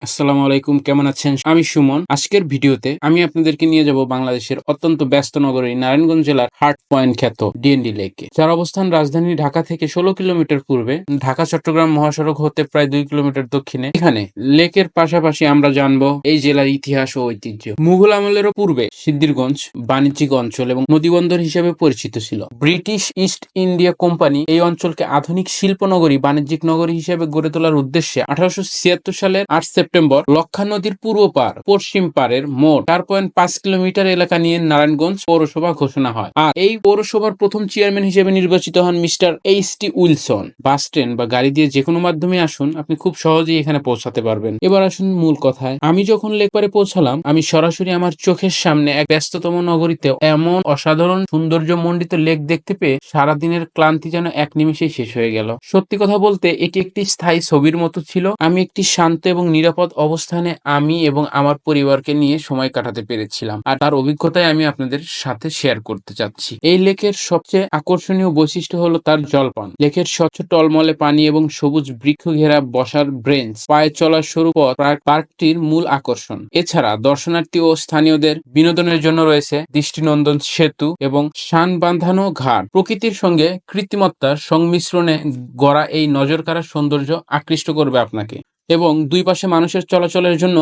আসসালামু আলাইকুম, কেমন আছেন? আমি সুমন। আজকের ভিডিওতে আমি আপনাদেরকে নিয়ে যাব বাংলাদেশের অত্যন্ত ব্যস্ত নগরী নারায়ণগঞ্জ জেলার হার্ট পয়েন্ট খ্যাত ডিএনডি লেকে, যার অবস্থান রাজধানী ঢাকা থেকে 16 কিলোমিটার পূর্বে, ঢাকা চট্টগ্রাম মহাসড়ক হতে প্রায় 2 কিলোমিটার দক্ষিণে। এখানে লেকের পাশাপাশি আমরা জানবো এই জেলার ইতিহাস ও ঐতিহ্য। মুঘল আমলেরও পূর্বে সিদ্ধিরগঞ্জ বাণিজ্যিক অঞ্চল এবং নদীবন্দর হিসেবে পরিচিত ছিল। ব্রিটিশ ইস্ট ইন্ডিয়া কোম্পানি এই অঞ্চলকে আধুনিক শিল্পনগরী, বাণিজ্যিক নগরী হিসেবে গড়ে তোলার উদ্দেশ্যে 1876 সালের 8 সেপ্টেম্বর লক্ষা নদীর পূর্ব পার পশ্চিম পারের মোট 4.5 কিলোমিটার এলাকা নিয়ে নারায়ণগঞ্জ পৌরসভা ঘোষণা হয়। আর এই পৌরসভার প্রথম চেয়ারম্যান হিসেবে নির্বাচিত হন মিস্টার এইচ.টি. উইলসন। বাস ট্রেন বা গাড়ি দিয়ে যে কোনো মাধ্যমে আসুন, আপনি খুব সহজেই এখানে পৌঁছাতে পারবেন। এবার আসুন মূল কথায়। আমি যখন লেক পারে পৌঁছালাম, আমি সরাসরি আমার চোখের সামনে এক ব্যস্ততম নগরীতে এমন অসাধারণ সৌন্দর্য মণ্ডিত লেক দেখতে পেয়ে সারাদিনের ক্লান্তি যেন এক নিমিষেই শেষ হয়ে গেল। সত্যি কথা বলতে এটি একটি স্থায়ী ছবির মতো ছিল। আমি একটি শান্ত এবং নিরাপদ অবস্থানে আমি এবং আমার পরিবারকে নিয়ে সময় কাটাতে পেরেছিলাম, আর তার অভিজ্ঞতাই আমি আপনাদের সাথে শেয়ার করতে চাচ্ছি। এই লেকের সবচেয়ে আকর্ষণীয় বৈশিষ্ট্য হলো তার জলপান। লেকের স্বচ্ছ টলমলে পানি এবং সবুজ বৃক্ষ ঘেরা বসার ব্রেঞ্চ, পায়ে চলার সরু পথ পার্কটির মূল আকর্ষণ। এছাড়া দর্শনার্থী ও স্থানীয়দের বিনোদনের জন্য রয়েছে দৃষ্টিনন্দন সেতু এবং শান বাঁধানো ঘাট। প্রকৃতির সঙ্গে কৃত্রিমত্তার সংমিশ্রণে গড়া এই নজরকাড়া সৌন্দর্য আকৃষ্ট করবে আপনাকে, এবং দুই পাশে মানুষের চলাচলের জন্য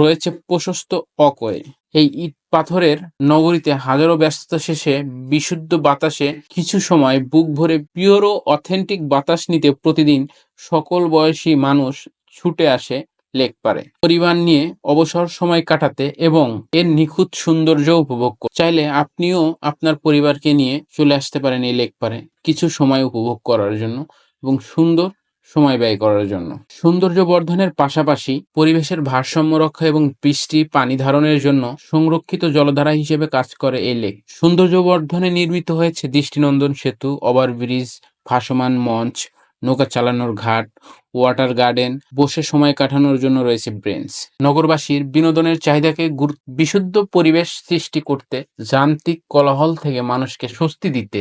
রয়েছে প্রশস্ত ওয়াকওয়ে। এই ইট পাথরের নগরীতে হাজারো ব্যস্ততা শেষে বিশুদ্ধ বাতাসে কিছু সময় বুক ভরে পিওর ও অথেন্টিক বাতাস নিতে প্রতিদিন সকল বয়সী মানুষ ছুটে আসে লেক পারে, পরিবার নিয়ে অবসর সময় কাটাতে এবং এর নিখুঁত সৌন্দর্য উপভোগ করতে। চাইলে আপনিও আপনার পরিবারকে নিয়ে চলে আসতে পারেন এই লেক পারে কিছু সময় উপভোগ করার জন্য এবং সুন্দর সময় ব্যয় করার জন্য। সৌন্দর্য বর্ধনের পাশাপাশি পরিবেশের ভারসাম্য রক্ষা এবং বৃষ্টি পানি ধারণের জন্য সংরক্ষিত জলধারা হিসেবে কাজ করে এই লেক। সৌন্দর্য বর্ধনে নির্মিত হয়েছে দৃষ্টিনন্দন সেতু, ওভারব্রিজ, ভাসমান মঞ্চ, নৌকা চালানোর ঘাট, ওয়াটার গার্ডেন, বসে সময় কাটানোর জন্য রয়েছে ব্রেঞ্চ। নগরবাসীর বিনোদনের চাহিদাকে বিশুদ্ধ পরিবেশ সৃষ্টি করতে, যান্ত্রিক কোলাহল থেকে মানুষকে স্বস্তি দিতে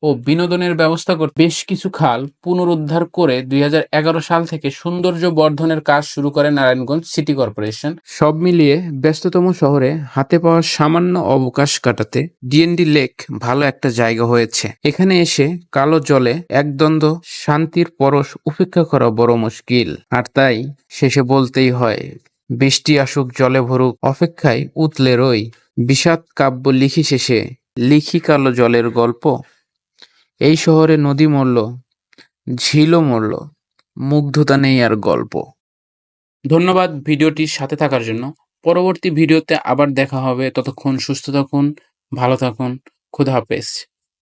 ও বিনোদনের ব্যবস্থা করতে বেশ কিছু খাল পুনরুদ্ধার করে 2011 সাল থেকে সৌন্দর্য বর্ধনের কাজ শুরু করে নারায়ণগঞ্জ সিটি কর্পোরেশন। সব মিলিয়ে ব্যস্ততম শহরে হাতে পাওয়া সামান্য অবকাশ কাটাতে ডিএনডি লেক ভালো একটা জায়গা হয়েছে। এখানে এসে কালো জলে একদ্বন্দ্ব শান্তির পরশ উপেক্ষা করা বড় মুশকিল। আর তাই শেষে বলতেই হয়, বৃষ্টি আসুক জলে ভরুক অপেক্ষায় উতলে রই, বিষাদ কাব্য লিখি শেষে লিখি কালো জলের গল্প। এই শহরে নদী মরল, ঝিলও মরল, মুগ্ধতা নেই আর গল্প। ধন্যবাদ ভিডিওটির সাথে থাকার জন্য। পরবর্তী ভিডিওতে আবার দেখা হবে। ততক্ষণ সুস্থ থাকুন, ভালো থাকুন। খোদা হাফেজ।